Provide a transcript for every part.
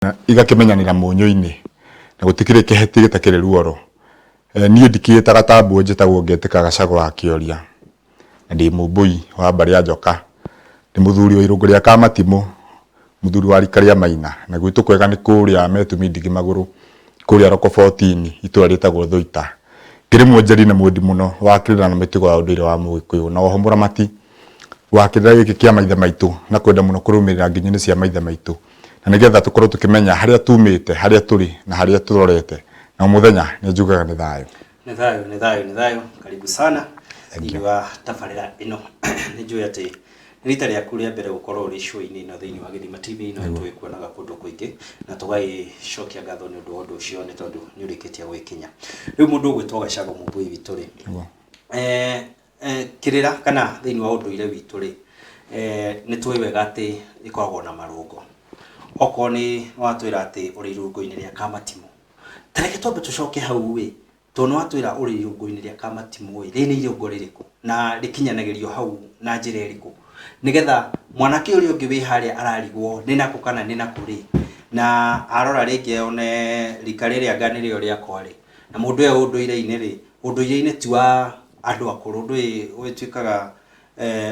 igakimenyanira munyo-ini na gutikire kiheti gitakire ruoro nie ndikiyetaga tambu njitagwo ngetĩka Gachagũra akĩoria na ndi mũmbui wa mbari ya Njoka ndi muthuri wa irungu ria Kamatimu muthuri wa rika ria Maina na gwitu kwega ni kuria metumi ndigi maguru kuria Roko 14 itura ritagwo Thũita kiri mwonjeri na mwendi muno wakirira na mitigo ya unduire wa Mũgĩkũyũ na oho muramati wakirira giki kia maithe maitu na kwenda muno kurumirira nginya cia maithe maitu na nigetha tukorwo tukimenya haria tumite haria turi na haria turorete na muthenya ni njugaga ni thayo ni thayo karibu sana ndiwa tafarira ino ni njui ati rita ria kuria mbere gukorwo ri show-ini no thiini wa Githima TV ino twikuonaga kundu kuingi na tugai shokia ngatho ni undu ucio ni tondu ni urikitia gwikinya riu mundu gwitwo Gachagũra mumbui witu ri kirira kana thiini wa unduire witu ri ni twiwega ati ikoragwo na marungo oko ni watwira ati uri irungu-ini ria Kamatimu tareke twambe tucoke hau wi tono watwira uri irungu-ini ria Kamatimu wi rini irungu ririku na rikinyanagirio hau na njira iriku nigetha mwanake uri ungi wi haria ararigwo ni naku kana ni naku ri na arora ringi one rika riria ngani rio ria kwari na mundu uyu unduire-ini ri unduire-ini ti wa andu akuru ndu witwikaga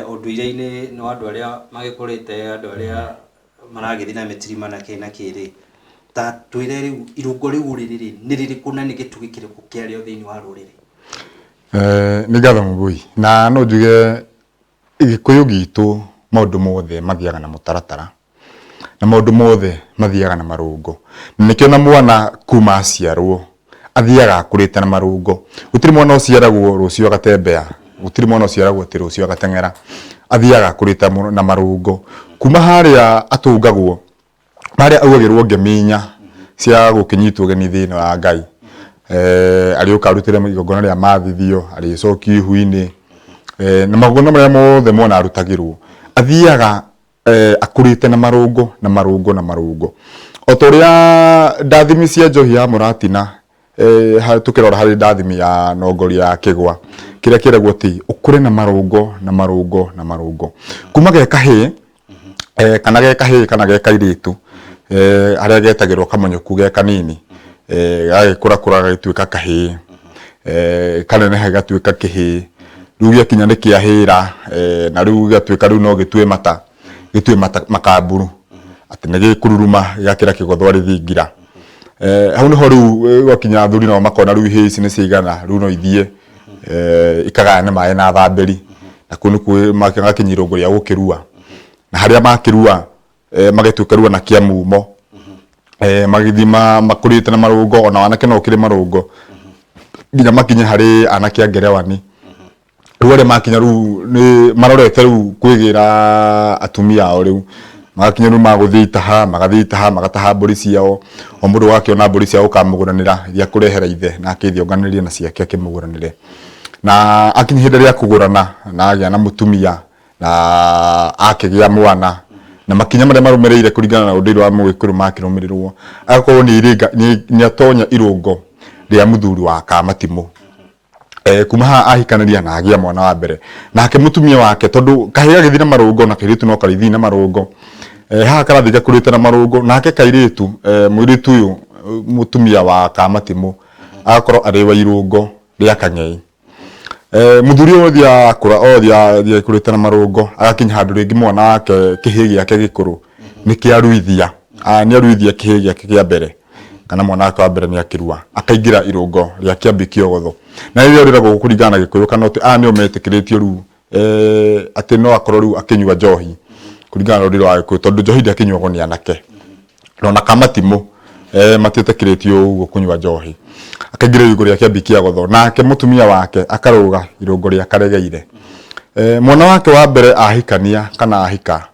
unduire-ini no andu aria magikurite andu aria maragithii na mitirima na kiri ta twire riu irungo riu riri ni ririku na ni gitugi kiriku kiario thiini wa ruriri ni ngatho Mũmbui na no njuge Gĩkũyũ gitu maundu mothe mathiaga na mutaratara na maundu mothe mathiaga na marungo nikio na mwana kuma aciarwo athiaga akurite na marungo gutiri mwana uciaragwo rucio agatembea gutiri mwana uciaragwo ati rucio agateng'era athiaga akurite na marungo kuma haria atungagwo haria augagirwo ngeminya cia gukinyitwo geni thiini wa Ngai ari ukarutire igongona ria mathithio ari coki ihu-ini na magongona maria mothe mwana arutagirwo athiaga akurite na marungo otoria ndathimi cia njohi ya Mũratina tukirora hari ndathimi ya nongoria ya Kĩgwa kiria kiragwo ti ukure na marungo kuma ge kahii kana ge kahii kana ge kairitu haria getagirwo kamonyoku ge kanini gagikura gagituika kahii kaneneha gatuika kihii riu giakinya ni kiahira na riu gatuika riu no gitue mata makamburu ati ni gikururuma gakira kigothwa rithingira hau niho riu gwakinya athuri nao makona riu ihii ici ni cigana riu no ithie ikagane maĩ na thamberi na kunu magakinya irungu ria gukirua na haria makirua magituika rua na kia mumo magithima makurite na marungo ona wanake no kire marungo nginya makinye hari anake angerewani riu ari makinya riu ni marorete riu kwigira atumia ao riu magakinya riu magathitaha magataha mburi ciao o mundu wakiona mburi ciao ukamuguranira iria kurehera ithe na akithionganirie na ciake akimuguranire na akinyi hindi ria kugurana na agia na mutumia na akigia mwana na makinya maria marumireire kuringana na unduire wa Mũgĩkũyũ makirumirirwo agakorwo ni atonya irungo ria muthuri wa Kamatimu kuma ha ahikanaria na agia mwana wa mbere nake mutumia wake tondu kahiga githina marungo na kairitu no karithi na marungo ha karathiga kurite na marungo nake kairitu mwiritu uyu mutumia wa Kamatimu agakorwo ari wa irungo ria Kang'ei muthuri othia akura othia kurite na marungo agakinya handu ringi mwana wake kihii giake gikuru ni kiaruithia ni aruithia kihii giake kia mbere kana mwana wake wa mbere ni akirua akaingira irungo ria kiambi kiogotho na riria riragwo kuringana na Gĩkũyũ kana ati ni ometikiritio riu ati no akorwo riu akinyua njohi kuringana na ruriro wa Gĩkũyũ tondu njohi ndiakinyuagwo ni anake na Kamatimu matitekiritio uguo kunyua njohi akaingira irungo ria kiambi kiogotho nake mutumia wake akaruga irungo ria karegeire mwana wake wa mbere ahikania kana ahika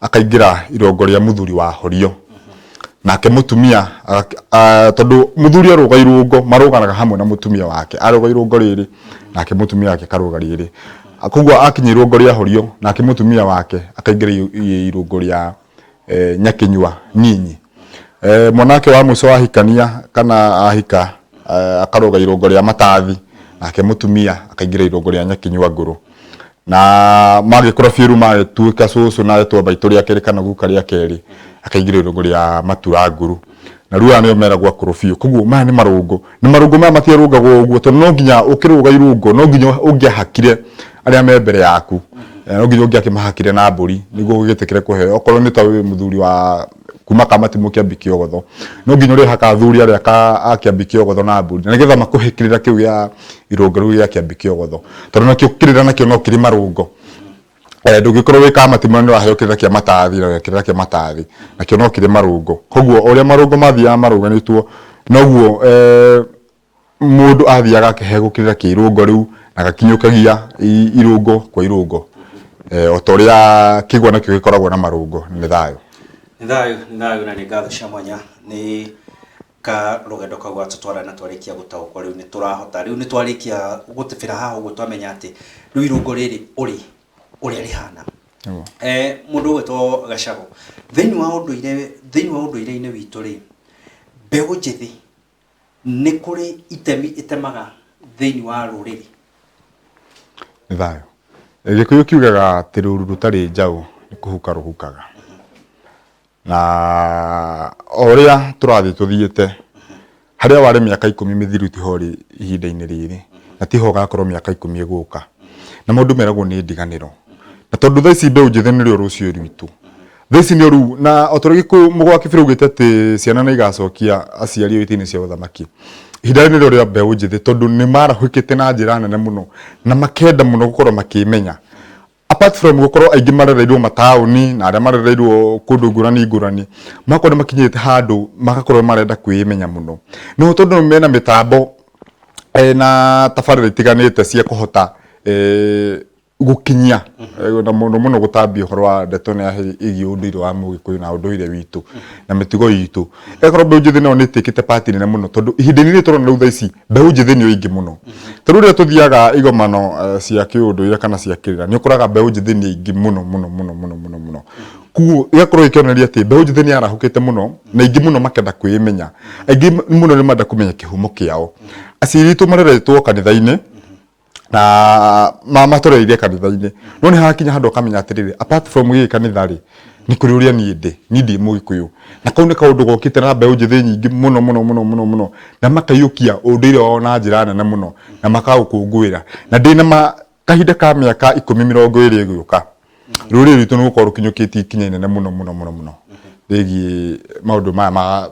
akaingira irungo ria muthuri wa horio nake mutumia tondu muthuri aruga irungo maruganaga hamwe na mutumia wake aruga irungo riri nake mutumia wake karuga riri akugwa akinya irungo ria horio nake mutumia wake akaingira irungo ria nyakinyua nyinyi mwanake wa mwico ahikania kana ahika akaruga irungo ria matathi nake mutumia akaingira irungo ria nyakinyua nguru na magikora firu magituika cucu na etwa baituri akiri kana guka ria keri akaingira irungo ria maturanguru na ruo nio meragwa korofio koguo maya ni marungo maya matiarungagwo uguo to no nginya ukiruga irungo no nginya ungiahakire aria me mbere yaku no nginya ungiakimahakire na mburi niguo ugitikire kuhe okorwo ni ta muthuri wa kuma Kamatimu Kiambi Kiogotho no nginya uri haka athuri aria ka Kiambi Kiogotho na mburi na nigetha makuhikirira kiu ya irungo riu ya Kiambi Kiogotho tondu nakio kirira nakio no kiri marungo ndungikorwo wi Kamatimu ni waheo kirira kia matathi na kirira kia matathi nakio no kiri marungo koguo uria marungo mathiaga maruganitwo noguo mundu athiaga akihe kirira kia irungo riu na gakinyukagia irungo kwa irungo otoria kigwa nakio gikoragwo na marungo ni thayo na ni ngatho cia mwanya ni ka rugendo kau atutwara na twarikia gutaukwo riu ni turahota riu ni twarikia gutibira haha uguo twamenya ati riu irungo riri uria rihana mundu wetwo Gacago thiini wa unduire-ini witu ri mbegu njithi ni kuri itemi itemaga thiini wa ruriri ni thayo gikuyu kiugaga ati ruru rutari njau ni kuhuka ruhukaga na oria turathi tuthiete haria wari miaka 10 mithiru tihori ihinda-ini riri na tiho gakorwo miaka 10 iguka na mundu meragwo ni ndiganiro na tondu thaici mbeu njithi ni rio rucio rwitu thaici ni ru na otorigi mugwa kibirugite ati ciana na igacokia aciari itini cia uthamaki ihinda-ini rio ria mbeu njithi tondu ni marahukite na njira nene muno na makenda muno gukorwo makimenya apart from gukorwo aingi marereirwo matauni na aria marereirwo kundu ngurani makorwo makinyite handu magakorwo marenda kwimenya muno no tondu mena mitambo na tabarĩra itiganite cia kuhota gukinyia na muno gutambia uhoro wa ndeto na igi unduire wa Mugikuyu na unduire witu na mitugo yitu ekorwo mbeu njithi no nitikite part nene muno tondu ihinda-ini ri turona riu thaici mbeu njithi ni ingi muno tondu ria tuthiaga igomano cia kiunduire kana cia kirira ni ukuraga mbeu njithi ni ingi muno kuo igakorwo ikioneria ati mbeu njithi ni arahukite muno na ingi muno makenda kwimenya aingi muno ni manda kumenya kihumo kiao aciri tu mareretwo kanitha-ini na mama tureire kanitha-ini no ni hakinya handu kamenya atiriri apart from giki kanitha ri ni kuri uria ni ndi Mugikuyu na kau ni kaundu gokite na mbeu njithi nyingi muno na makayukia unduire wao na njira nene muno na makaukungwira na ndina kahinda ka miaka 10-20 iguka ruri ritu ni gukorwo kinyukiti ikinya nene muno rigi maundu maya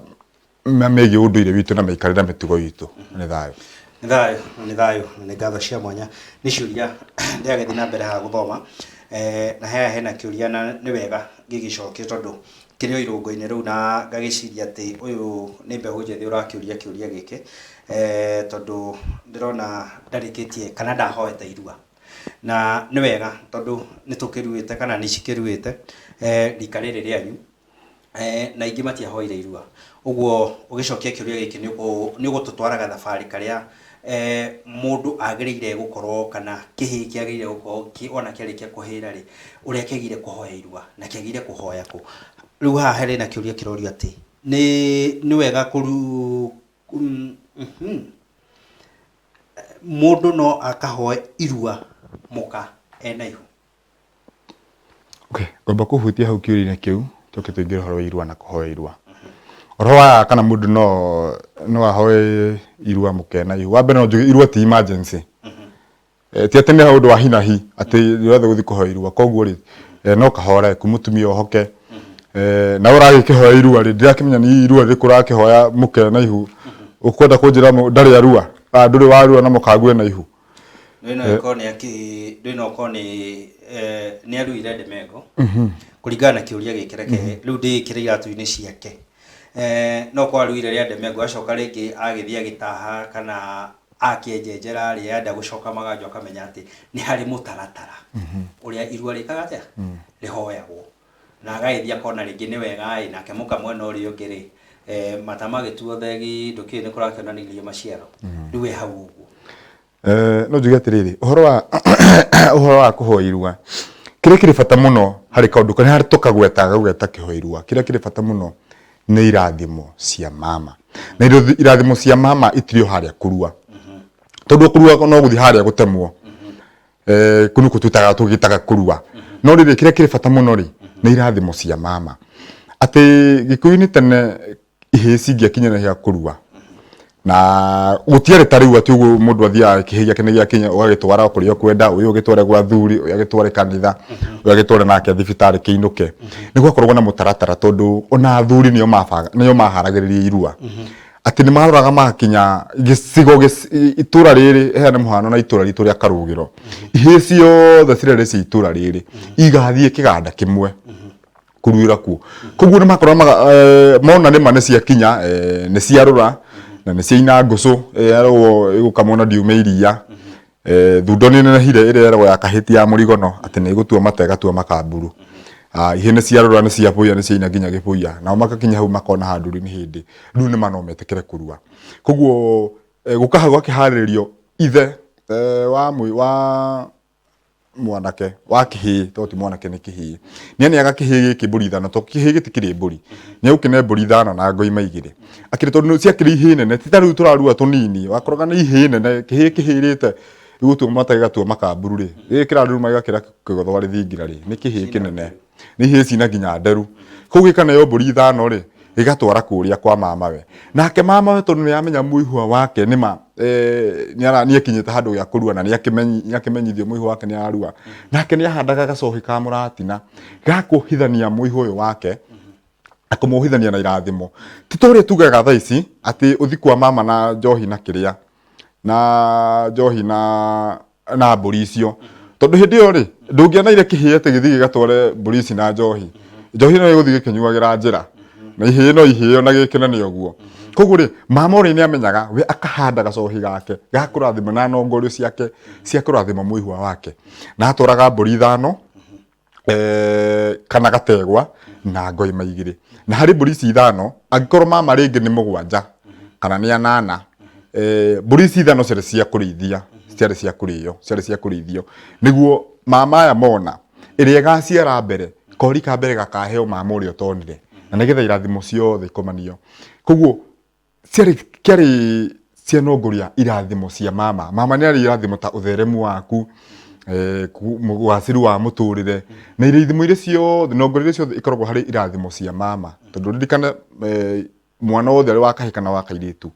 megi unduire witu na maikarira mitugo yitu ni thayo ni ngatho cia mwanya ni ciuria ndiagethi na mbere ha guthoma na hena kiuria na ni wega gigicokia tondu kirio irungo-ini riu na ngagiciria ati uyu ni mbegu njithi urakiuria kiuria giki tondu ndirona ndarikitie kana ndahoete irua na ni wega tondu ni tukiruite kana ni cikiruite rika riri rianyu na ingi matiahoire irua uguo ugicokia kiuria giki ni ugututwaraga thabari karia mundu agirire gukorwo kana kihi kiagirire gukorwo ona kiarikia kuhira ri uria kiagire kuhoya irua na kiagire kuhoya ku riu haha heri na kiuria kirorio ati ni wega kuru mundu no akahoya irua muka ena ihu ngomba kuhutia hau kiuria kiu tuke tuingira horo irua na kuhoya irua roa kana mundu no ahoe irua mukena ihu wa mbere no njuge irua ti emergency ti atene ha undu wa hinahi ati yothe guthi kuhoya irua koguo ri no kahora kumutumia ohoke na uragi kihoya irua ri ndirakimenya ni irua ri kurakihoya mukena ihu ukwenda kunjira ndari arua nduri wa arua na mukague na ihu ndino ni aruire Ndemego kuringana na kiuria gikireke riu ndikire iratu-ini ciake no kwa aruire ria Ndemego acoka ringi agithia gitaha kana akienjenjera ria enda gucoka maganjo akamenya ati ni hari mutaratara uria irua rikaga atia rihoyagwo na agaithia kona ringi ni wega nake muka mwena uri ungiri matama gituo thegi ndukiri ni kurakionanirio maciaro riu hau uguo no njuge atiriri uhoro wa kuhoya irua kire kiri bata muno hari kaundu kana hari tukagweta kihoya irua kire bata muno ni irathimo cia mama na irathimo cia mama itirio haria kurua tondu kurua no guthi haria gutemwo kunu kututaga tugitaga kurua no riri kire bata muno ri ni irathimo cia mama ati Gikuyu-ini tene ihĩĩ cingĩakinya cia kũrua na gutiare tariu ati ugu mundu athia kihia kene gya Kenya ugagitwara kuria kwenda uyu ugitware gwa thuri uyu agitware kanitha uyu agitware nake thibitari kiinuke ni gwakorwo na mutaratara tondu ona thuri niyo maharagiriria irua ati ni maroraga makinya gicigo itura riri hena muhano na itura ritu ria Karugiro ihĩĩ ciothe cirere ci itura riri igathie kiganda kimwe kuruira ku koguo ni makorwo mona nima ni cia kinya ni ciarura na ni ciina ngucu yarwo igukamona ndiume iria thundo ni nehire ire yarwo ya kahiti ya murigono ati ni gutua matega tua makamburu ihe ni ciarura ni ciapuya ni ciina ginya gipuya na makakinya hau makona handuri ni hindi riu ni manometekere kurua koguo gukahagwa kiharirio ithe wa mwanake wa kihii toti mwanake ni kihii ni aga kihii giki mburi ithano to kihii gitikiri mburi ni ukine mburi ithano na ngoi maigire akire tondu ciakiri ihii nene ti tariu turarua tunini wakoroga ni ihii nene kihii kihirite igutu matega tu makamburu ri gikira ruma igakira kigothwa rithingira ri ni kihii kinene ni ihii cina ginya nderu kugika nayo mburi ithano ri igatwara kuria kwa mamawe nake mamawe tondu ni amenya muihwa wake nima ni akinyite handu ya kurua na ni akimenyithio muihwa wake ni arua nake ni ahandaga gacohi ka muratina gakuhithania muihwa uyu wake akumuhithania na irathimo titore tugaga thaa ici ati uthi kwa mama na njohi na kiria na njohi na mburi icio tondu hindi yo ri ndungianaire kihii ati githi gatware mburi ici na njohi no iguthi gikinyuagira njira na ihĩĩ no ihĩĩ na gikinene uguo koguo ri mama uri ni amenyaga we akahanda gacohi gake gakurathima na nongorio ciake cia kurathima muihwa wake na atwaraga mburi ithano kana gategwa na ngoi maigire na hari mburi ici ithano angikorwo mama ringi ni mugwanja kana ni anana mburi ici ithano ciari cia kurithia ciari cia kurithio niguo mama aya mona iria gaciara mbere kori ka mbere gakaheo mama uria tonire na nigetha irathimo ciothe ikomanio koguo ciari cianongoria irathimo cia mama ni ari irathimo ta utheremu waku mugaciru wa muturire na irathimo iria ciothe nongorire ciothe ikoragwo hari irathimo cia mama tondu ririkana mwana wothe ari wakahika na wakairitu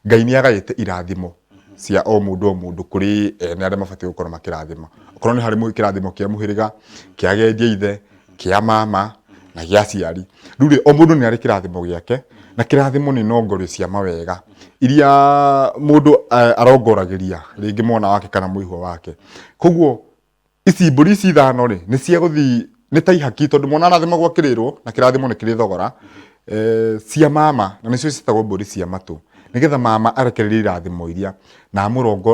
Ngai ni agayite irathimo cia o mundu kuri ni aria mabati gukorwo makirathima okorwo ni hari kirathimo kia muhiriga kia gendia ithe kia mama na gia ciari ruri o mundu ni ari kirathimo giake na kirathimo ni nongorio cia mawega iria mundu arongoragiria ringi mwana wake kana muihwa wake koguo ici mburi ici ithano ri ni cia guthi ni ta ihaki tondu mwana arathima gwakirirwo na kirathimo ni kiri thogora cia mama na nicio citagwo mburi cia matu nigetha mama arekererie irathimo iria na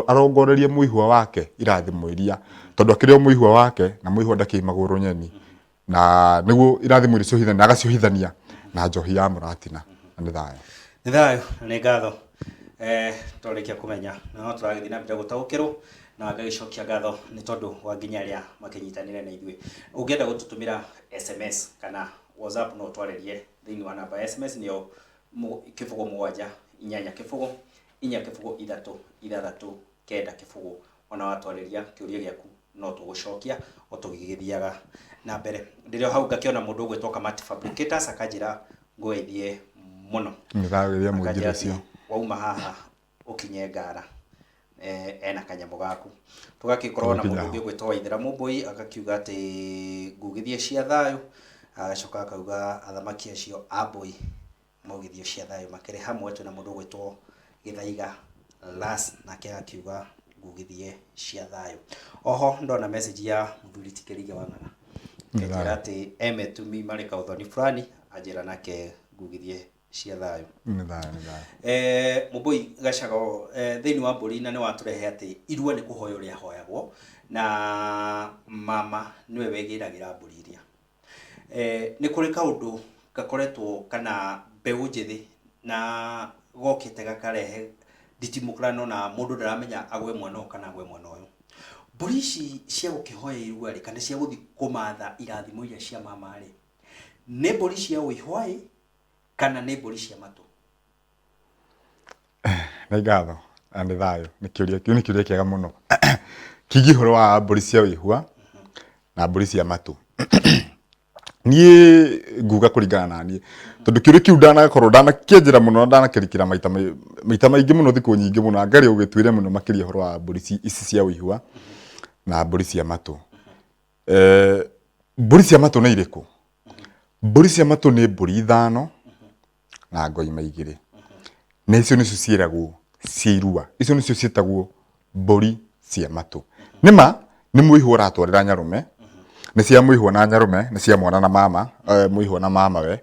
arongorerie muihwa wake irathimo iria tondu akiri o muihwa wake na muihwa ndaki maguru nyeni na niguo irathimo icio hithana agaciohithania na njohi ya muratina ni thayo ni ngatho turikia kumenya no turagithii na mbere gutaukirwo na ngagicokia ngatho ni tondu wa nginya ria makinyitanire na ithui ungienda gututumira SMS kana WhatsApp no twarerie thiini wa namba SMS niyo kifugo mwanja inyanya kifugo inya kifugo ithatũ kenda kifugo ona watwareria kiuria giaku no tugucokia o tugigithiaga na mbere ndirio hau ngakiona mundu gwetwo Kamati Fabricators akanjira ngweithie muno nithageria mwinjira cio wauma haha ukinye ngara ena kanyamu gaku tugakikorwo na mundu ungi gwetwo Waithera Mumbui agakiuga ati ngugithie cia thayo agacoka akauga athamaki acio Abui mugithio cia thayo makire hamwe tu na mundu gwetwo Githaiga Las nake akiuga ngugithie cia thayo oho ndona message ya Muthuri Tikirige Wang'ana njira ati emetumi marika uthoni fulani ajira nake ngugithie cia thayo ni thayo Mumbui Gacago thiini wa mburi na ni waturehe ati irua ni kuhoya uria hoyagwo na mama niwe wegiragira mburi iria ni kuri kaundu gakoretwo kana mbeu njithi na gokite gakarehe nditimukrano na mundu ndaramenya agwe mwana kana agwe mwana uyu mburi ici cia gukihoya irua ri kana cia guthi kumatha irathimo iria cia mama ri ni mburi cia uihwai kana ni mburi cia matu ni ngatho ni thayo ni kiuria kiega muno kigi horo wa mburi cia uihwa na mburi cia matu niĩ nguga kũringana na niĩ tondũ kĩũria kĩu ndanakorwo ndanakĩenjera mũno ndanakĩrikĩra maita maingĩ mũno thikũ nyingĩ mũno ngarĩ ũgĩtuĩre mũno makĩria ũhoro wa mbũri ici cia ũihua na mbũri cia matũ. Mbũri cia matũ nĩ irĩkũ? Mbũri cia matũ nĩ mbũri 5 na ngoima 2 na icio nĩcio ciĩragwo cia irua, icio nĩcio ciĩtagwo mbũri cia matũ. Nĩma nĩ mũihua ũratwarĩra Nyarume, nĩ cia mũihua na Nyarume, nĩ cia mwana na mama, mũihua na mama we.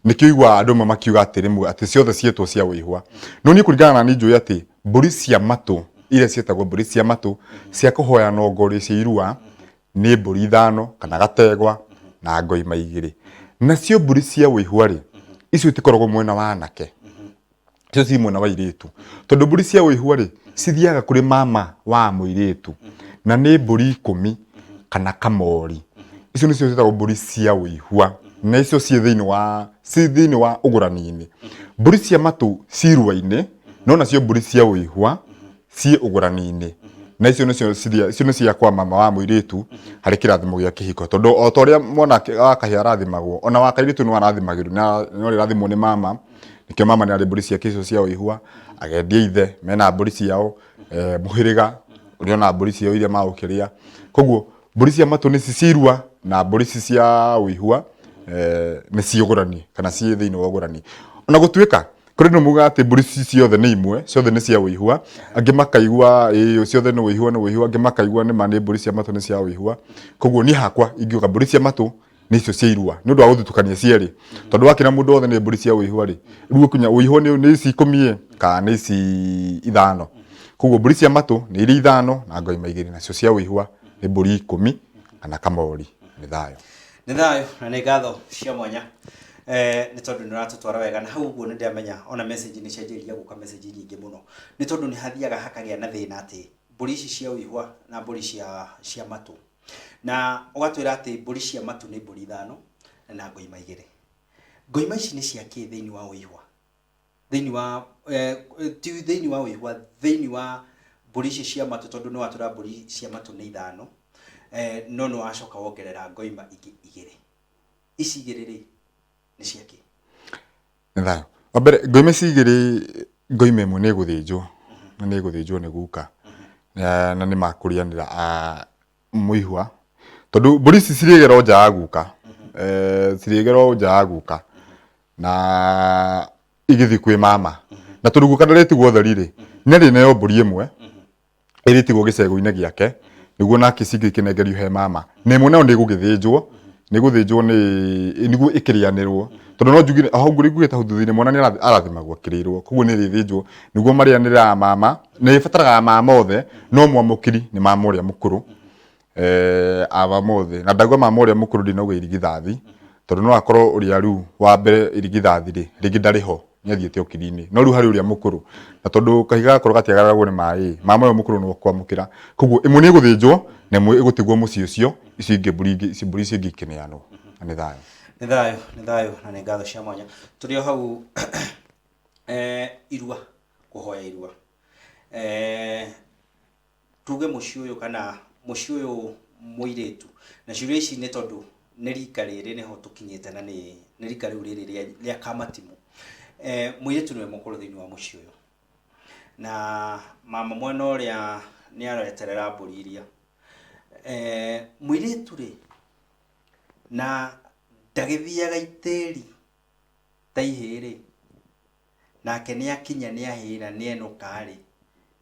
Nĩkĩo igua andũ makiuga atĩ ciothe cietwo cia ũihua. No niĩ kũringana na niĩ njũĩ atĩ mbũri cia matũ iria cietagwo mbũri cia matũ cia kũhoya nongori cia irua nĩ mbũri 5 kana gategwa na ngoima 2. Nacio mbũri cia ũihua rĩ, icio itikoragwo mwena wa anake, icio ci mwena wa airĩtu. Tondũ mbũri cia ũihua rĩ cithiaga kũrĩ mama wa mũirĩtu na nĩ mbũri 10 kana kamori. Icio nĩcio cietagwo mbũri cia ũihua na icio ciĩ thĩinĩ wa ũgũrani-inĩ. Mbũri cia matũ ci irua-inĩ no nacio mbũri cia ũihua ciĩ ũgũrani-inĩ, na icio nĩ cia kwa mama wa mũirĩtu harĩ kĩrathimo gĩa kĩhiko. Tondũ o ta ũrĩa mwana wa kahĩĩ arathimagwo, ona wa kairĩtu no arathimagĩrwo no rĩrathimwo nĩ mama. Nĩkĩo mama nĩ arĩ mbũri ciake icio cia ũihua, agendia ithe mena mbũri ciao, mũhĩrĩga ũrĩa ona mbũri ciao iria magũkĩrĩa. Koguo mbũri cia matũ nĩ cia irua na mbũri cia ũihua nĩ cia ũgũrani kana ciĩ thĩinĩ wa ũgũrani. Ona gũtuĩka kũrĩ no muga atĩ mbũri ciothe nĩ imwe, ciothe nĩ cia ũihua, angĩ makaigua ciothe nĩ ũihua, angĩ makaigua nĩ ma nĩ mbũri cia matũ nĩ cia ũihua. Koguo niĩ hakwa ingiuga mbũri cia matũ nĩ icio cia irua nĩ ũndũ wa gũthutũkania cierĩ. Tondũ wakĩra mũndũ wothe nĩ mbũri cia ũihua rĩ, rĩu ũkinya ũihua nĩ ici 10 kana nĩ ici 5. Koguo mbũri cia matũ nĩ irĩ 5 na ngoima 2, nacio cia ũihua nĩ mbũri 10 kana kamori. Nĩ thayũ. Nĩ thayũ na nĩ ngatho cia mwanya. Nĩ tondũ nĩ ũratũtwara wega na hau ũguo nĩ ndĩamenya ona message nĩ cianjĩrĩria gũka message nyingĩ mũno. Nĩ tondũ nĩ hathiaga hakagĩa na thĩna atĩ mbũri ici cia ũihua na mbũri cia matũ. Na ũgatwĩra atĩ mbũri cia matũ nĩ mbũri 5 na ngoima 2. Ngoima ici nĩ cia kĩ thĩinĩ wa ũihua? Thĩinĩ wa ũihua, thĩinĩ wa mbũri ici cia matũ, tondũ nĩ watwĩra mbũri cia matũ nĩ 5, no nĩ wacoka wongerera ngoima ingĩ 2. Ici 2 rĩ nĩ cia kĩ? Nĩ thayũ. Wa mbere ngoima ici 2, ngoima ĩmwe nĩ ĩgũthĩnjwo na nĩ ĩgũthĩnjwo nĩ guka na nĩ makũrĩanĩra mũihua. Tondũ mbũri ici cirĩgerwo nja ya guka, cirĩgerwo nja ya guka na igĩthiĩ kwĩ mama. Na tondũ guka ndarĩtigwo ũtheri rĩ, nĩ arĩneo mbũri ĩmwe ĩrĩtigwo gĩcegũ-inĩ gĩake nĩguo nake cingĩkĩnengerio he mama. Na ĩmwe nayo nĩ ĩgũgĩthĩnjwo, nĩguo ĩkĩrĩanĩrwo. Tondũ no njugire hau ngugĩte hau thutha-inĩ mwana nĩ arathimagwo akĩrĩrwo, koguo nĩ ĩrĩthĩnjwo nĩguo marĩanĩra mama. Nĩ ĩbataraga mama othe no mwamũkĩri nĩ mama ũrĩa mũkũrũ, mama othe. Na ndauga mama ũrĩa mũkũrũ ndinauga irigithathi, tondũ no akorwo ũrĩa rĩu wa mbere irigithathi rĩ rĩngĩ ndarĩ ho nĩ athiĩte ũkiri-inĩ, no rĩu harĩ ũrĩa mũkũrũ. Na tondũ kahiga gakorwo gatiagaragwo nĩ maĩ, mama ũyũ mũkũrũ no kwamũkĩra. Koguo ĩmwe nĩ ĩgũthĩnjwo na ĩmwe ĩgũtigwo mũciĩ ũcio, icio ingĩ mbũri icio ingĩ ikĩneanwo. Na nĩ thayũ. Nĩ thayũ na nĩ ngatho cia mwanya. Tũrĩ o hau irua, kũhoya irua. Tuge mũciĩ ũyũ kana mũciĩ ũyũ mũirĩtu, na ciũria ici nĩ tondũ nĩ rika rĩrĩ nĩho tũkinyĩte na nĩ rika rĩu rĩrĩ rĩa kamatimu. Mũirĩtu nĩwe mũkũrũ thĩinĩ wa mũciĩ ũyũ na mama mwena ũrĩa nĩ areterera mbũri iria. Mũirĩtu rĩ na ndagĩthiaga itĩri ta ihĩ rĩ, nake nĩ akinya nĩ ahĩra nĩ enuka rĩ,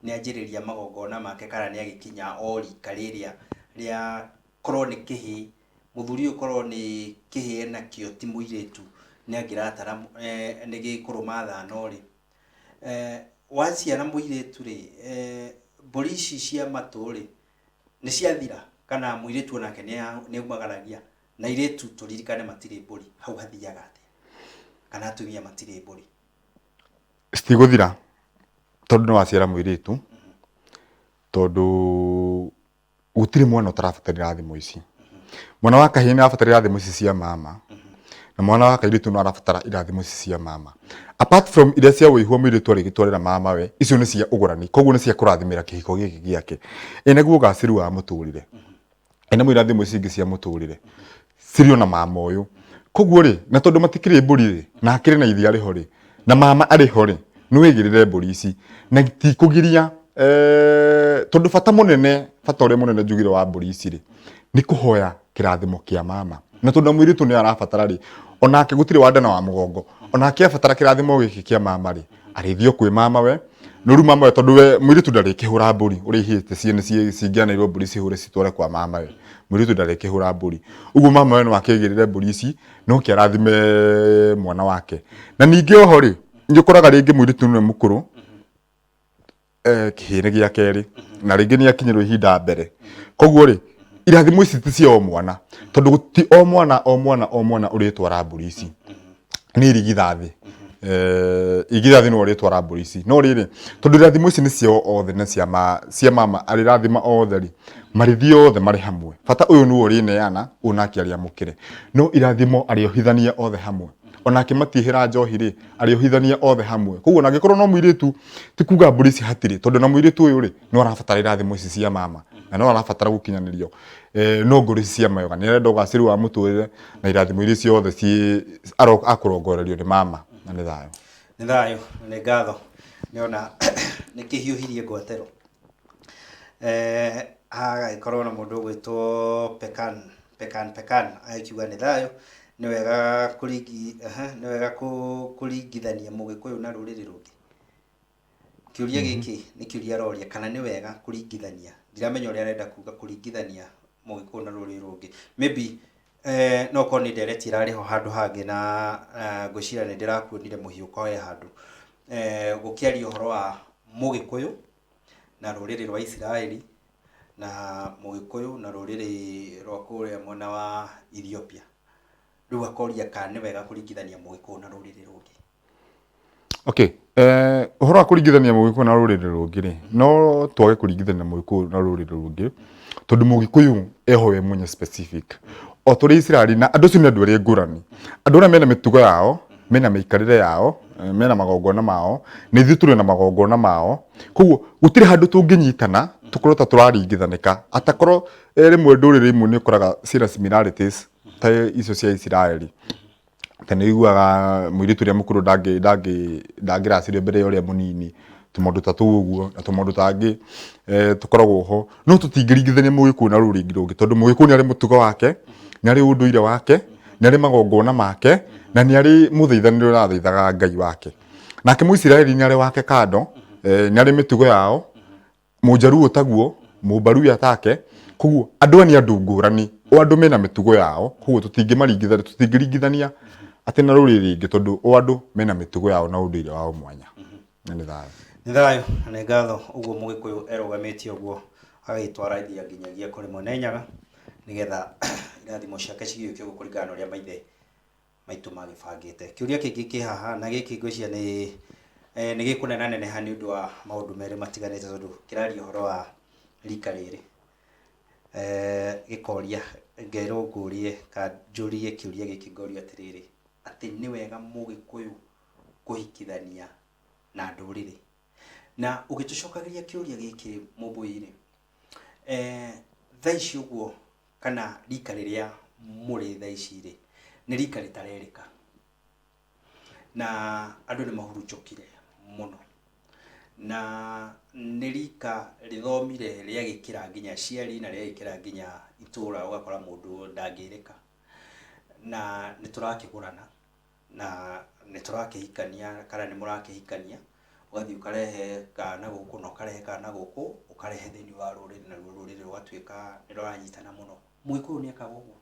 nĩ anjĩrĩria magongona make kana nĩ agĩkinya o rika rĩrĩa rĩa korwo nĩ kĩhĩ, mũthuri ũyũ korwo nĩ kĩhĩ enakĩo ti mũirĩtu nĩ angĩratara nĩ gĩkũrũma 5 rĩ, waciara mũirĩtu rĩ, mbũri ici cia matũ rĩ nĩ ciathira kana mũirĩtu onake nĩ aumagaragia na airĩtu tũririkane matirĩ mbũri, hau hathiaga atĩa kana atumia matirĩ mbũri? Citigũthira tondũ nĩ waciara mũirĩtu, tondũ gũtirĩ mwana ũtarabatara irathimo ici. Mwana wa kahĩĩ nĩ arabatara irathimo ici cia mama na mwana wa kairĩtu no arabatara irathimo ici cia mama. Apart from iria cia ũihua mũirĩtu arĩgĩtwarĩra mama we, icio nĩ cia ũgũrani, koguo nĩ cia kũrathimĩra kĩhiko gĩkĩ gĩake. Naguo ũgacĩru wa mũtũrĩre, ena irathimo ici ingĩ cia mũtũrĩre cirio na mama uyu koguo ri na tondu matikire mburi ri na akire na ithia ri ho ri na mama ari ho ri ni wigirire mburi ici na ti kugiria tondu bata munene bata uri munene njugire wa mburi ici ri ni kuhoya kirathimo kia mama na tondu mwiritu ni arabatara ri onake gutire wandana wa mugongo onake abatara kirathimo giki kia mama ri arithio kwi mama we nuru mama we tondu we mwiritu ndari kihura mburi uri hite ciene cingianairwo mburi cihure citware kwa mama we mwiritu ndari kihura mburi uguo mama we no akigirire mburi ici no kiarathime mwana wake na ningi oho ri ngikoraga ringi mwiritu ni mukuru kihire gia keri na ringi ni akinyirwo ihinda mbere koguo ri irathimo ici ti cia o mwana tondu ti o mwana uritwara mburi ici ni irigithathi igithathi no uritwara mburi ici no riri tondu irathimo ici ni cia othe na cia mama arirathima othe ri marithie othe mari hamwe bata uyu ni urineana unaki aria mukire no irathimo ariohithania othe hamwe onake matihira njohi ri ariohithania othe hamwe koguo na gikorwo no mwiritu ti kuga mburi ici hatiri tondu na mwiritu uyu ri no arabatara irathimo ici cia mama na no arabatara gukinyanirio no ngori cia mayoga ni arenda ugaciru wa muturire na irathimo iria ciothe ci akurongorerio ni mama na ni thayo ni ngatho niona nikihiuhirie ngwatero agaikorwo na mundu gwitwo pekan aikiuga ni thayo ni wega kuringithania mugikuyu na ruriri rungi kiuria giki ni kiuria roria kana ni wega kuringithania ndiramenya uria arenda kuga kuringithania mugikuyu na ruriri rungi maybe no ko ni ndereti irari ho handu hangi na ngwicira ni ndirakuonire muhiuko he handu gukiaria uhoro wa mugikuyu na ruriri rwa Israeli na mugikuyu na ruriri rwa kuria mwena wa Ethiopia riu akoria kana ni wega kuringithania mugikuyu na ruriri rungi. Okay, uhoro wa kuringithania mugikuyu na ruriri rungi ri no twage kuringithania mugikuyu na ruriri rungi tondu mugikuyu eho we munye specific o turi Israeli na andu cio ni andu eri ngurani andu aria mena mitugo yao mena miikarire yao mena magongona mao ni ithu turi na magongona mao koguo gutire handu tunginyitana tukorwo ta turaringithanika atakorwo rimwe nduriri imwe ni ukoraga serious similarities ta icio cia Israeli tene iguaga mwiritu ria mukuru ndangiracirio mbere ya uria munini tumundu ta tuguo na tumundu tangi tukoragwo ho no tutingiringithania mugikuyu na ruriri rungi tondu mugikuyu ni ari mutugo wake ni ari unduire wake ni ari magongona make na ni ari muthaithaniro rathaithaga Ngai wake nake Muisiraeli ni ari wake kando ni ari mitugo yao mujaruo taguo mubaruya take koguo andu ni andu ngurani o andu mena mitugo yao koguo tutingiringithania ati na ruriri rungi tondu o andu mena mitugo yao na unduire wao mwanya ni thayo ni ngatho uguo mugikuyu erugamitio uguo agitwaraithia nginyagia kuri Mwenenyaga nigetha irathimo ciake cigiyukio gukuringana na uria maithe maitu magibangite kiuria kingi ki haha na giki ngwiciria ni gikunena neneha ni undu wa maundu meri matiganite tondu kiraria uhoro wa rika riri gikoria ngero ngurie ka njurie kiuria giki ngoria atiriri ati ni wega mugikuyu kuhikithania na nduriri na ugitucokagiria kiuria giki mubuiri thaici uguo kana rika riria muri thaici ri ni rika ritarerika na andu ni mahuruchokire muno na ni rika rithomire ria gikira nginya ciari na ria gikira nginya itura ugakora mundu ndangirika na niturakigurana na niturakihikania kana ni murakihikania ugathi ukarehe kana guku no karehe kana guku ukarehe thini wa ruriri na ruriri rwatuika niruranyitana muno mwikuyu ni akaga uguo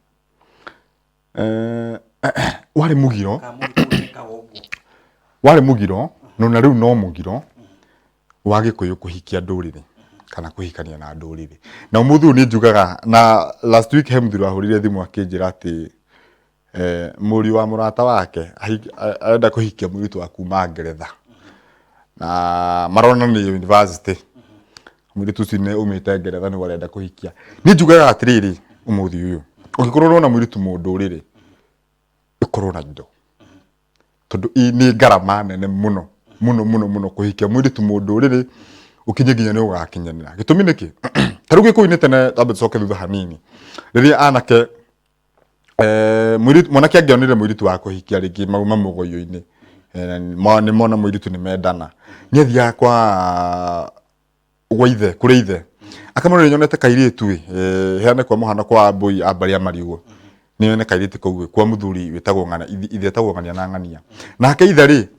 wari mugiro no na riu no mugiro wa gikuyu kuhikia nduriri kana kuhikania na nduriri na umuthu ni njugaga na last week hemthiro ahurire thimu akinjira ati muri wa murata wake arenda kuhikia muritu wa kuma Ngeretha na marona ni university muritu cine umite Ngeretha ni warenda kuhikia ni njugaga atiriri umuthi uyu ugikorwo na muritu munduriri ikorwo na indo tondu ni ngarama nene muno kuhikia muritu munduriri ukinyiginya ni ugakinyanira gitumi niki tarugi kuinite na tabe coke thutha hanini riria anake mwanake angionire muiritu wa kuhikia ringi mauma mugoyo-ini ni mona muiritu ni mendana ni athia kwa ithe kuri ithe akamwira nyonete kairitu heane kwa muhana kwa Mbui Ambaria Marigũ ni yone kairitu kau kwa muthuri witagwo ng'ana ithe tagwo ng'ania na ng'ania nake ithe ri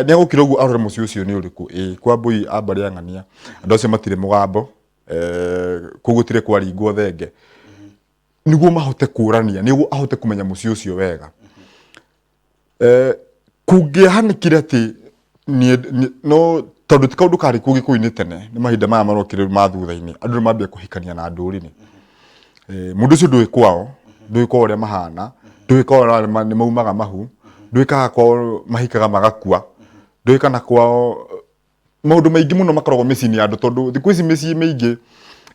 ni agukira uguo arore muci ucio ni uriku kwa Mbui Ambaria ng'ania andu acio matire mugambo kugutire kwa ringwo thenge niguo mahote kurania niguo ahote kumenya muci ucio wega kungihanikire ati no tondu ti kaundu kari kugi kuini tene ni mahinda maya marokire ma thutha-ini andu mambia kuhikania na nduriri mundu ucio ndui kwao ndui kwao uria mahana ndui kwao ni maumaga mahu ndui kaga kwao mahikaga magakua ndui kana kwao maundu maingi muno makoragwo micini andu tondu thiku ici micii mingi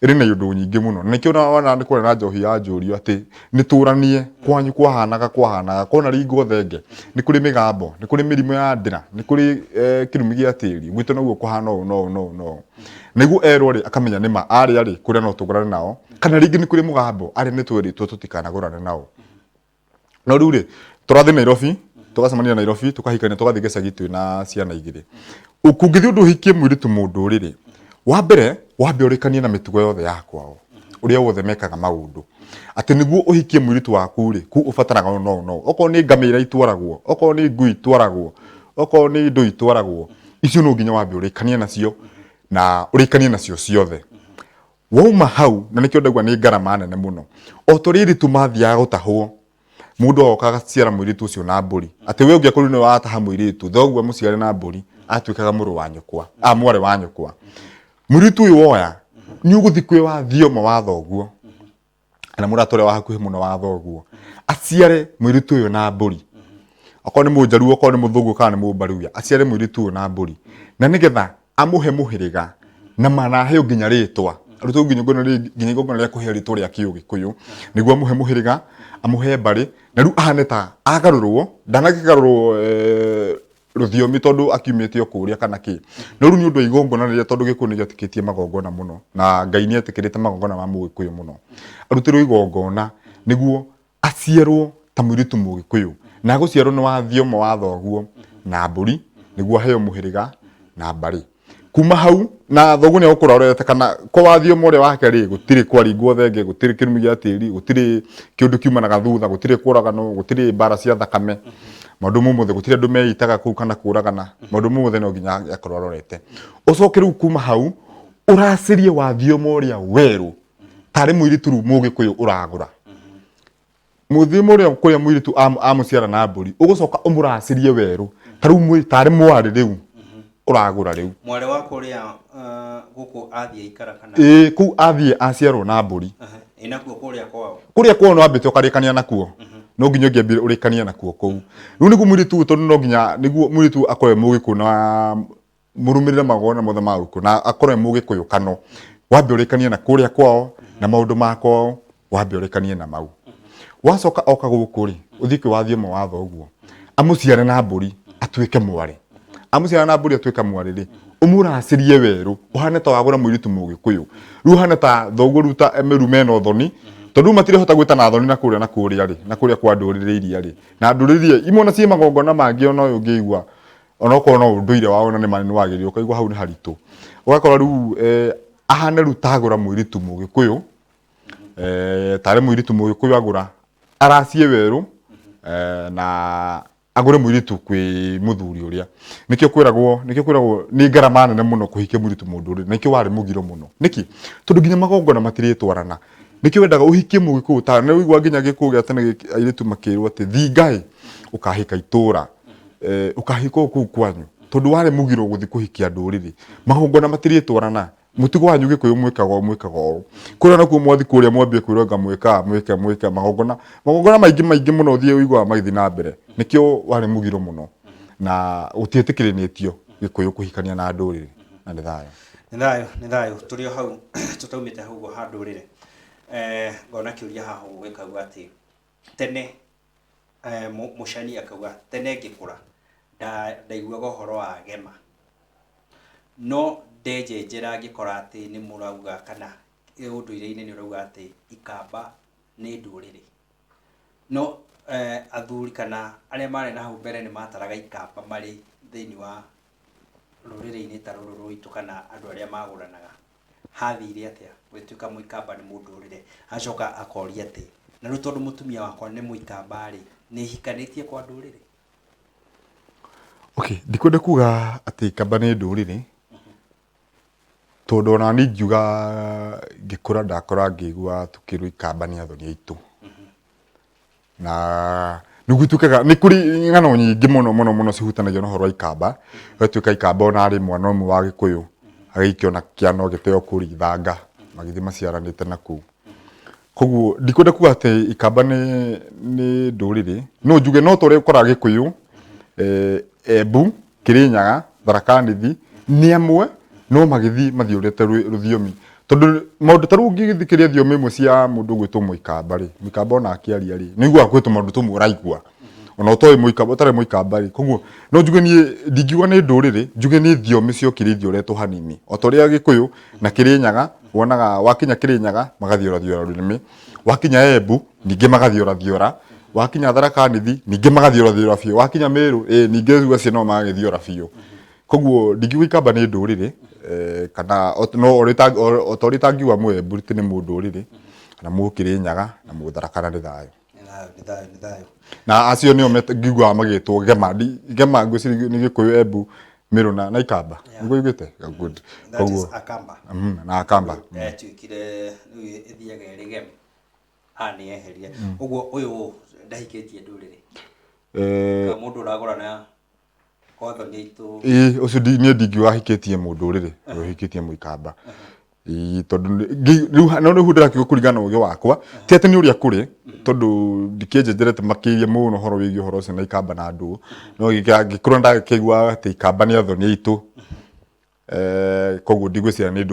iri na undu nyingi muno nikio wana ni kure na njohi ya njurio ati ni turanie kwanyu kwahanaga kona ringo thenge ni kuri migambo ni kuri mirimo ya ndira ni kuri kirumi gia tiri gwitu naguo kuhana no niguo erwo ri akamenya nima ari kuria no tugurane nao kana ringi ni kuri mugambo ari ni tweritwo tutikanagurane nao no riu ri turathi Nairobi tugacemania Nairobi tukahikania tugathi gicagi twina ciana igiri ukungithi undu hikie mwiritu mundu riri wa mbere wambe urikanie na mitugo yothe ya kwao uria wothe mekaga maundu ati niguo uhikie mwiritu waku ri ku ubataraga no oko ni ngamira itwaragwo oko ni ngui itwaragwo oko ni ndu itwaragwo icio no nginya wambe urikanie nacio na urikanie nacio ciothe wauma hau na nikio ndagwa ni ngarama nene muno o turiri tumathia gutahwo mundu okaga ciara mwiritu ucio na mburi ati we ungia kuri ni wataha mwiritu thoguo muciare na mburi atwikaga muru wa nyukwa mware wa nyukwa mwiritu uyu woya ni uguthi kwi wa thioma wa thoguo na muratore wa hakuhi muno wa thoguo aciare mwiritu uyu na mburi akoni munjaru akoni muthungu kana ni mumbaruya aciare mwiritu uyu na mburi na nigetha amuhe muhiriga na manahe nginya ritwa aruto nginya ngona ria kuhe ritwa ria Gikuyu niguo amuhe muhiriga amuhe mbari na ru ahaneta agarurwo ndanagigarurwo ruthiomi tondu akiumite okuria kana ki no ru ni undu igongona ria tondu Gikuyu ni gatikitie magongona muno na Ngai ni atikirite magongona ma Mugikuyu muno arutirwo igongona niguo acierwo ta mwiritu Mugikuyu na gucierwo ni wa thioma wa thoguo na mburi niguo heo muhiriga na mbari kuma hau na thoguo ni ukurorete kana ko wa thioma uria wake ri gutire kwaringwo thenge gutire kirumi gia tiri gutire kiundu kiumanaga thutha gutire kuragano gutire mbara cia thakame maundu mumuthe gutire andu meitaga kuu kana kuragana maundu mumuthe no nginya akororete ucokeru kuma hau uracirie wa thioma uria weru tari mwiritu Mugikuyu uragura muthioma uria kuria mwiritu amuciara na mburi ugucoka umuracirie weru taru tari mwari riu uragura riu mware wa kuria guku athia ikara kana ku athie aciarwo na mburi inakuo kuria kwao no ambite ukarikania nakuo no nginya ngiambire urikania nakuo kou riu niguo mwiritu tondu no nginya niguo mwiritu akorwe Mugikuyu na murumirire magona mothe ma Gikuyu na akorwe Mugikuyu kano wambe urikanie na kuria kwao na maundu mako wambe urikanie na mau wacoka oka guku ri uthike wa thioma wa thoguo amuciare na mburi atwike mwari amuciara na mburi atwika mwari ri umuracirie weru uhane ta wagura mwiritu Mugikuyu riu hane ta thoguo ruta emeru meno thoni tondu matire hota gwita na thoni na kuria ri na kuria kwa ndurire iria ri na ndurire imwe na cie magongona mangi ona uyu ngiigua ona ko no nduire wao na ni mani wagiri ukaigua hau ni haritu ugakora riu ahane rutagura mwiritu Mugikuyu tare mwiritu Mugikuyu agura aracie weru na agure mwiritu kwi muthuri uria nikio kwiragwo ni ngarama nene muno kuhikia mwiritu mundu ri nikio wari mugiro muno niki tondu nginya magongona matire twarana nikio wendaga uhikie Mugikuyu ta ne wigwa nginya Gikuyu gya tene airitu makirwo ati thingai ukahika itura ukahika ku kwanyu tondu wari mugiro guthi kuhikia nduriri magongona matire twarana mutigo wanyu Gikuyu mwikago kuria nakuo mwathi kuria mwambie kwironga mwika magongona maingi muno thie wigwa magithi na mbere nikio wari mugiro muno na utietikirinitio Gikuyu kuhikania na nduriri na ni thayo turio hau tutaumite hau ha nduriri ngona kiuria haha gwikagwa ati tene mucani akauga tene ngikura ndaiguaga uhoro wa gema no ndeje njira ngikora ati ni murauga kana unduire-ini ni urauga ati ikamba ni nduriri no athuri kana arĩa marĩ na hau mbere nĩ mataraga ikamba marĩ thĩinĩ wa rũrĩrĩ-inĩ ta rũrũ rwitũ kana andũ arĩa magũranaga hathire atĩa gwĩtuĩka mũikamba nĩ mũndũrĩre acoka akoria atĩ na rĩu tondũ mũtumia wakwa nĩ mũikamba rĩ nĩ hikanĩtie kwa ndũrĩrĩ? Okay, ndikwenda kuga atĩ ikamba nĩ ndũrĩrĩ tondũ ona niĩ ngiuga ngĩkũra ndakora ngĩigua tukĩrwo ikamba nĩ athoni aitũ na nĩgũtuĩkaga nĩ kũrĩ ng'ano nyingĩ mũno cihutanagio na ũhoro wa ikamba. Gũtuĩka ikamba ona arĩ mwana ũmwe wa Gĩkũyũ agĩikio na kĩano gĩteo kũri thanga magĩthiĩ maciaranĩte na kũu. Koguo ndikwenda kuga atĩ ikamba nĩ ndũrĩrĩ, no njuge no tũrĩa ũkoraga Gĩkũyũ, Embu, Kĩrĩnyaga, Tharaka Nithi nĩ amwe no magĩthiĩ mathiũrĩte rũthiomi tondũ maũndũ ta rĩu ũngĩthikĩria thiomi imwe cia mũndũ gwĩtwo mũikamba rĩ, mũikamba ona akĩaria rĩ nĩiguaga gwĩtwo maũndũ tumwe ũraigua ona ũtoĩ mũikamba ũtarĩ mũikamba rĩ. Koguo no njuge niĩ ndingiuga nĩ ndũrĩrĩ, njuge nĩ thiomi ciokire ithioretwo hanini o ta ũrĩa Gĩkũyũ na Kĩrĩnyaga wonaga wakinya Kĩrĩnyaga magathiora rũrĩmĩ, wakinya Embu ningĩ magathiora, wakinya Tharaka Nithi ningĩ magathiora biũ, wakinya Meru ningĩ ũgacio no magagĩthiora biũ. Koguo ndingiuga ikamba nĩ ndũrĩrĩ kana no ũrĩ tangiuga Mũembu tĩ nĩ mũndũrĩrĩ kana Mũkĩrĩnyaga na Mũtharaka nĩ thayũ. Nĩ thayũ. Na acio nĩo ngiguaga magĩtwo Gema ngwĩciria nĩ Gĩkũyũ, Embu, Meru na ikamba. Nĩguo igĩte good. Koguo akamba. Na akamba. Tuĩkire rĩu ĩthiaga ĩrĩ Gema. Nĩ eheria. Ũguo ũyũ ndahikĩtie ndũrĩrĩ. Ka mũndũ ũragũrana kwa athoni aitũ. Ũcio niĩ ndingiuga ahikĩtie mũndũrĩrĩ, ahikĩtie mũikamba. Tondũ rĩu no rĩu ndĩrakiuga kũringana na ũgĩ wakwa ti atĩ nĩ ũrĩa kũrĩ tondũ ndikĩnjenjerete makĩria mũno ũhoro wĩgiĩ ũhoro ũcio na ikamba na ndũ, no ngĩkorwo ndakĩigua atĩ ikamba nĩ athoni aitũ, koguo ndigwĩciria nĩ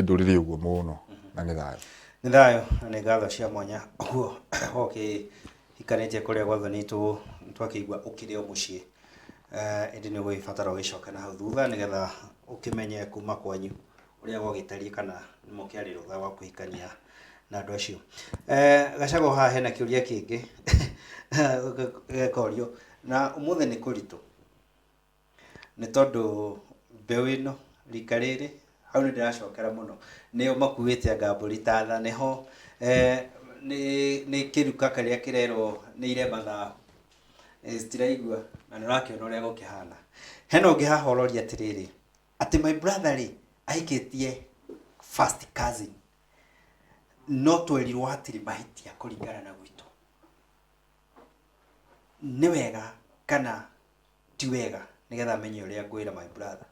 ndũrĩrĩ ũguo mũno na nĩ thayũ. Nĩ thayũ na nĩ ngatho cia mwanya. Ũguo ũkĩhikanĩtie kũrĩa gwa athoni aitũ twakĩigua ũkĩrĩ o mũciĩ, ĩndĩ nĩ ũgũgĩbatara ũgĩcoke na hau thutha nĩgetha ũkĩmenye kuma kwanyu ũrĩa gwagĩtariĩ kana nĩ mũkĩarĩ rũtha wa kũhikania na andũ acio. Gacagũ haha hena kĩũria kĩngĩ gekorio na ũmũthĩ nĩ kũritũ nĩ tondũ mbeũ ĩno rika rĩrĩ hau nĩ ndĩracokera mũno nĩo makuĩte anga mbũri ta tha, nĩho nĩ kĩruka karĩa kĩrerwo nĩ ire mathabu citiraigua na nĩ ũrakĩona ũrĩa gũkĩhana. Hena ũngĩ haha ũroria atĩrĩrĩ atĩ my brother rĩ ahikĩtie first cousin no twerirwo hatirĩ mahĩtia kũringana na gwitũ, nĩ wega kana ti wega nĩgetha amenye ũrĩa ngwĩra my brother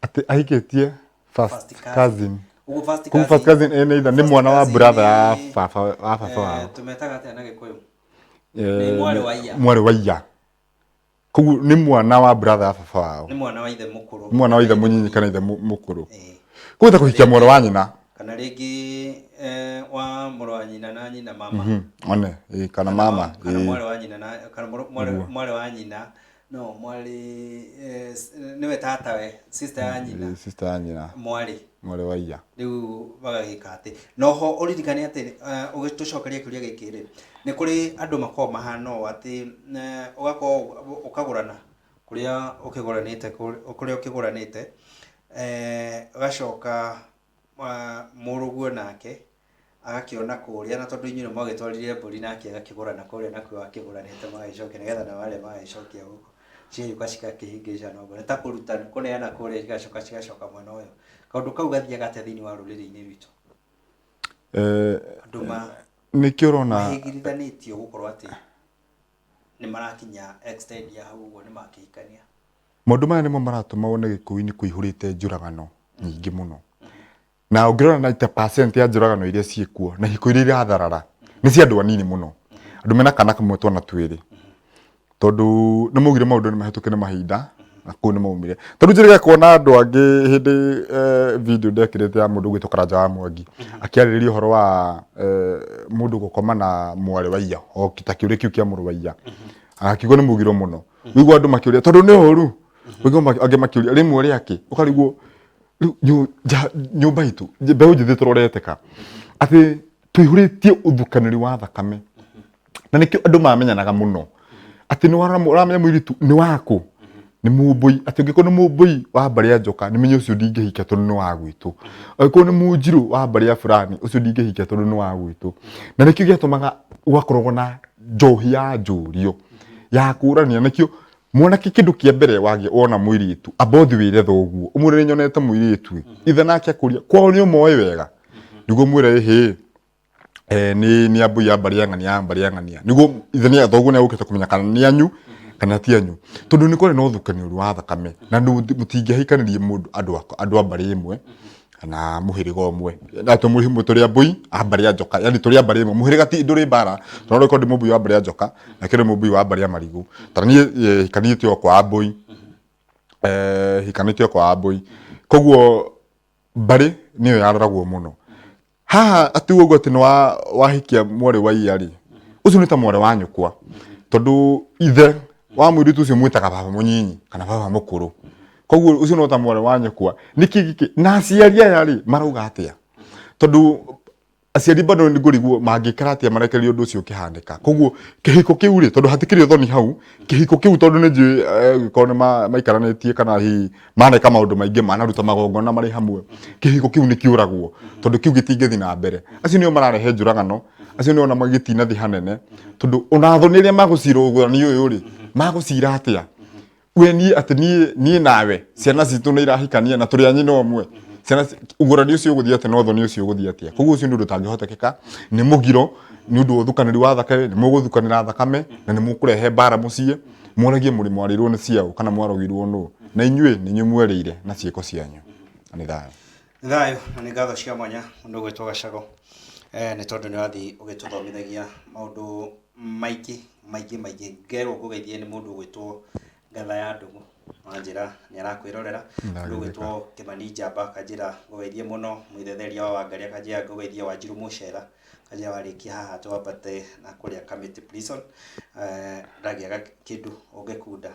atĩ ahikĩtie first cousin? Ũguo first cousin nĩ mwana wa brother ya baba wao, tumetaga atĩa na Gĩkũyũ? Nĩ mwarĩ wa iya. Mwarĩ wa iya. Koguo nĩ mwana wa brother ya baba wao, nĩ mwana wa ithe mũkũrũ, mwana wa ithe mũnyinyi kana ithe mũkũrũ. Koguo ta kũhikia mwarĩ wa nyina kana rĩngĩ wa mũrũ wa nyina na nyina mama one kana mama kana mwarĩ wa nyina na kana mwarĩ wa nyina no mwarĩ nĩwe tatawe sister ya nyina mwarĩ wa iya. Rĩu bagagĩka atĩ noho ũririkane atĩ ũgĩtũcokeria kĩũria gĩkĩ rĩ nĩ kũrĩ andũ makoragwo mahana ũũ atĩ ũgakorwo ũkagũrana kũrĩa ũkĩgũranĩte ũgacoka mũrũguo nake agakĩona kũrĩa na tondũ inyuĩ nĩ mwagĩtwarire mbũri nake agakĩgũrana kũrĩa nakuo akĩgũranĩte magagĩcokia nĩgetha na wale magagĩcokia gũkũ ciĩyuka cigakĩhingĩca na ũguo nĩ ta kũruta kũneana kũrĩa cigacoka mwena ũyũ. Kaũndũ kau gathiaga atĩa thĩinĩ wa rũrĩrĩ-inĩ rwitũ? Andũ nĩkĩo ũrona mahĩgĩrithanĩtio gũkorwo atĩ nĩ marakinya extend ya hau ũguo nĩ makĩhikania. Maũndũ maya nĩmo maratũma wone Gĩkũyũ-inĩ kũihũrĩte njũragano nyingĩ mũno, na ũngĩrora 90% ya njũragano iria ciĩkuo na ihiko iria iratharara nĩ cia andũ anini mũno, andũ mena kana kamwe twana twĩrĩ, tondũ nĩ maugire maũndũ nĩ mahĩtũke nĩ mahinda na kũu nĩ maumire. Tondũ njĩrĩga kuona andũ angĩ hĩndĩ video ndekĩrĩte ya mũndũ gwĩtwo Karanja wa Mwangi akĩarĩrĩria ũhoro wa mũndũ gũkoma na mwarĩ wa iya, o ta kĩũria kĩu kĩa mũrũ wa iya, akiuga nĩ mugiro mũno. Wĩigua andũ makĩũria tondũ nĩ ũru, wĩigua angĩ makĩũria rĩmwe rĩake ũkarigwo nyũmba itũ mbeũ njĩthĩ tũrorete ka atĩ tũihũrĩtie ũthukanĩri wa thakame na nikio andu mamenyanaga muno ati ni waramenya muiritu ni waku ni mumbui ati ngiko ni mumbui wa Mbaria Njoka ni menye ucio ndingihika tondu ni wa gwitu ko ni munjiru wa Mbaria fulani ucio ndingihika tondu ni wa gwitu na nikio giatumaga ugakorwo na njohi ya njurio ya kurania nikio mwanake kindu kia mbere wagi wona muiritu abothi wire thoguo umure nyonete muiritu ithe nake akuria kwao ni umoe wega niguo mwire he ni abui ya Mbaria ng'ania niguo ithe ni thoguo ni agukite kumenya kana ni anyu kana ti anyu tondu ni kore no thukani uru wa thakame na mutingihikanirie mundu andu a Mbaria imwe kana muhiriga umwe na to muhimu turi abui a Mbaria Njoka yani turi a Mbaria imwe muhiriga ti nduri bara tondu ko ndi mubui wa Mbaria Njoka na kire mubui wa Mbaria Marigu tani hikanite kwa abui hikanite kwa abui koguo Mbari niyo yararagwo muno haha ati uguo ati no wahikia mwore wa iari ucio ni ta mwore wa nyukwa tondu ithe wa muiritu ucio mwitaga baba munyinyi kana baba mukuru koguo ucio no ta mwore wa nyukwa niki na aciari aya ri marauga atia tondu aciari bado ni nguriguo mangikara atia marekerio undu ucio kihandika koguo kihiko kiu ri tondu hatikiri thoni hau kihiko kiu tondu ni njui ko ni maikaranitie kana hi maneka maundu maingi manaruta magongona mari hamwe kihiko kiu ni kiuragwo tondu kiu gitingithi na mbere acio nio mararehe njuragano acio nio na magitina thi hanene tondu ona thoni ria magucirwo ni uyu ri magucira atia we ni ati ni nawe ciana citu ni irahikania na turi anyina omwe ciana ugurani ucio uguthia ati no thoni ucio uguthia atia koguo ucio ndu rutangihotekeka ni mugiro ni undu uthukaniri wa thakame ni muguthukanira thakame na ni mukurehe bara mucie mworagie muri mwarirwo ni ciao kana mwarogirwo no na inyue ni nyumwereire na cieko cianyu ani thayo na ni ngatho cia mwanya undu gwitwo Gacago ni tondu ni wathi ugituthomithagia maundu maigi ngero gugeithie ni mundu gwitwo Ngatha ya Ndungu anjira ni arakwirorera ndu gwitwo Kimani Njamba kanjira gugeithie muno mwiththeria wa Wangari kanjira gugeithie Wanjiru Muchera kanjira warikia haha twambate na kuria Kamiti Prison ndagiaga kindu ugikunda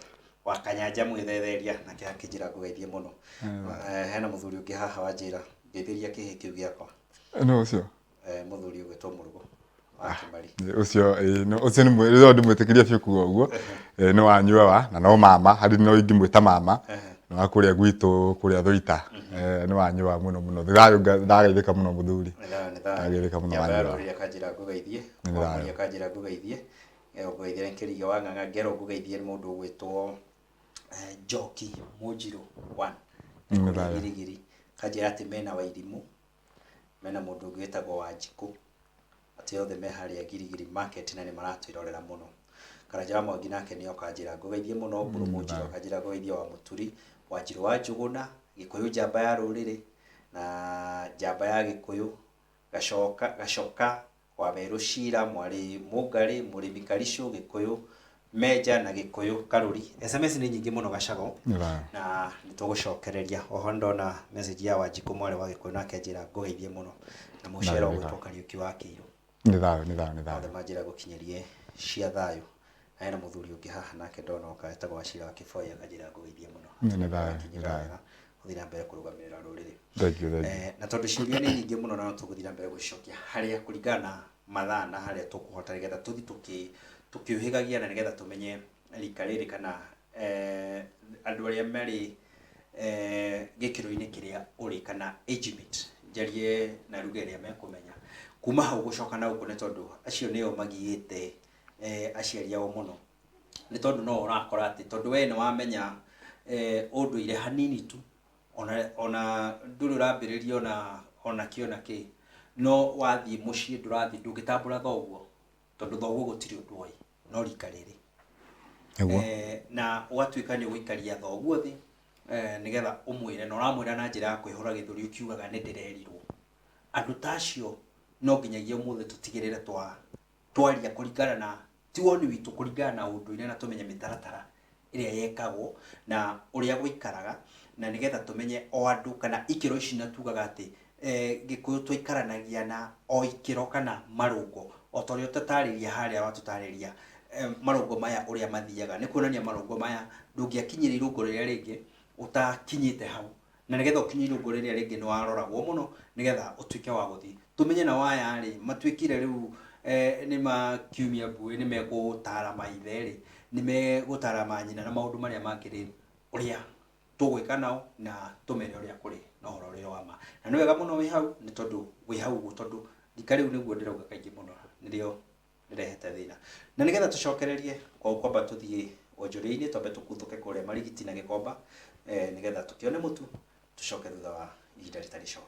wakanyanja mwiththeria na kia kinjira gugeithie muno hena muthuri ungi haha wanjira ngeithiria kihi kiu giakwa no ucio muthuri ugitwo Murugo ucio ni mwirizo ndimwitikiria biu kuga uguo ni wanyua wa na no mama hari no ingimwita mama no akuria gwitu kuria Thuita ni wanyua muno ndageithika muno muthuri ndageithika muno wanyua kanjira gugeithie muria kanjira gugeithie gugeithie nkiriga wa ng'ang'a ngero gugeithie mundu gwitwo Njoki Munjiru 1 girigiri kanjira ati mena wairimu mena mundu gwitagwo Wanjiku ati othe me haria Girigiri market na ni maratwirorera muno Karanja Mwangi nake nio kanjira gugeithie muno Mburu Munjiru kanjira gugeithie wa Muturi Wanjiru wa Njuguna Gikuyu Njamba ya Ruriri na Njamba ya Gikuyu Gacoka wa Meru Shira Mwari Mugari Murimi Karishu Gikuyu Meja na Gikuyu Karuri SMS ni nyingi muno Gacago na nitugucokereria oho ndona message ya Wanjiku mwari wa Gikuyu nake njira gugeithie muno na mucera gwitwo Kariuki wa Kiiru ni thayo manjira gukinyerie cia thayo na muthuri ungi haha nake ndona okaetagwo Wachira wa Kiboya kanjira gugeithie muno ni thayo uthira mbere kurugamirira ruriri thank you na tondu ciuria ni nyingi muno na tuguthira mbere gucokia haria kuringana mathaa na haria tukuhota nigetha tuthi tukiuhigagia na nigetha tumenye rika riri kana andu aria mari gikiro-ini kiria uri kana age mate njarie na ruga iria mekumenya kuma hau gucoka na uko ni tondu acio nio magiyite aciari ao muno ni tondu no urakora ati tondu we ni wamenya unduire hanini tu ona nduru rambiririo ona kiona ki no wathi mucii ndurathi ndungitambura thoguo tondu thoguo gutiri undu oi no rika riri na watuika ni guikaria thoguo thi nigetha umwire na uramwira na njira ya kwihura githuri ukiugaga ni ndirerirwo andu tacio no nginyagia umuthe tutigirire twaria kuringana na tiwoni witu kuringana na unduire na tumenye mitaratara iria yekagwo na uria guikaraga na nigetha tumenye o andu kana ikiro ici na tugaga ati Gikuyu twikaranagia na o ikiro kana marungo o torio tutariria haria watutariria marungo maya uria mathiaga ni kuonania marungo maya ndungiakinyira irungo riria ringi utakinyite hau na nigetha ukinyire irungo riria ringi ni waroragwo muno nigetha utuike wa guthi tumenye na waya ri matwikire riu nĩ makiumia mbuĩ nĩ megũtara maithe rĩ, nĩ megũtara manyina na maũndũ marĩa mangĩ rĩ, ũrĩa tũgwĩka nao na tũmere ũrĩa kũrĩ na ũhoro ũrĩa wa ma. Na nĩ wega mũno wĩ hau nĩ tondũ wĩ hau ũguo, tondũ rika rĩu nĩguo ndĩrauga kaingĩ mũno nĩrĩo rĩrehete thĩna. Na nĩgetha tũcokererie kwamba tũthiĩ wonjoria-inĩ, twambe tũkuthũke kũrĩa Marigiti na Gĩkomba, nĩgetha tũkĩone mũtu tũcoke thutha wa ihinda rĩtarĩ coho.